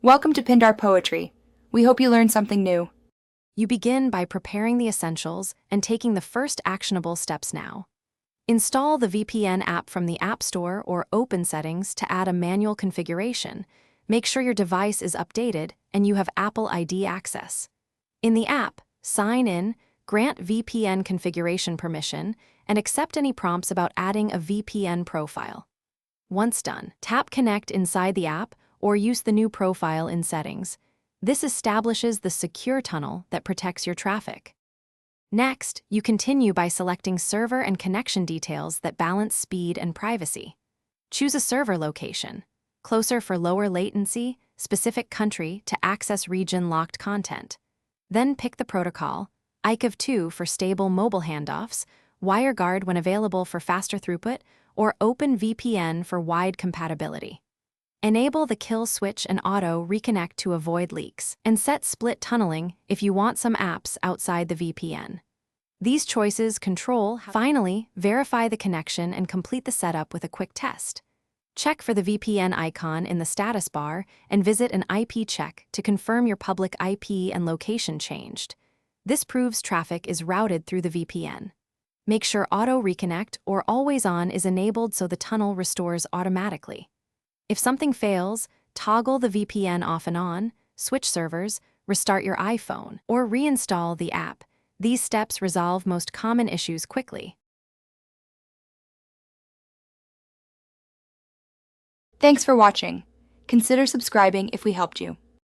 Welcome to Pindar Poetry. We hope you learned something new. You begin by preparing the essentials and taking the first actionable steps now. Install the VPN app from the App Store or Open Settings to add a manual configuration. Make sure your device is updated and you have Apple ID access. In the app, sign in, grant VPN configuration permission, and accept any prompts about adding a VPN profile. Once done, tap Connect inside the app or use the new profile in Settings. This establishes the secure tunnel that protects your traffic. Next, you continue by selecting server and connection details that balance speed and privacy. Choose a server location, closer for lower latency, specific country to access region-locked content. Then pick the protocol, IKEv2 for stable mobile handoffs, WireGuard when available for faster throughput, or OpenVPN for wide compatibility. Enable the kill switch and auto reconnect to avoid leaks, and set split tunneling if you want some apps outside the VPN. These choices control. Finally, verify the connection and complete the setup with a quick test. Check for the VPN icon in the status bar and visit an IP check to confirm your public IP and location changed. This proves traffic is routed through the VPN. Make sure auto reconnect or always on is enabled so the tunnel restores automatically. If something fails, toggle the VPN off and on, switch servers, restart your iPhone, or reinstall the app. These steps resolve most common issues quickly. Thanks for watching. Consider subscribing if we helped you.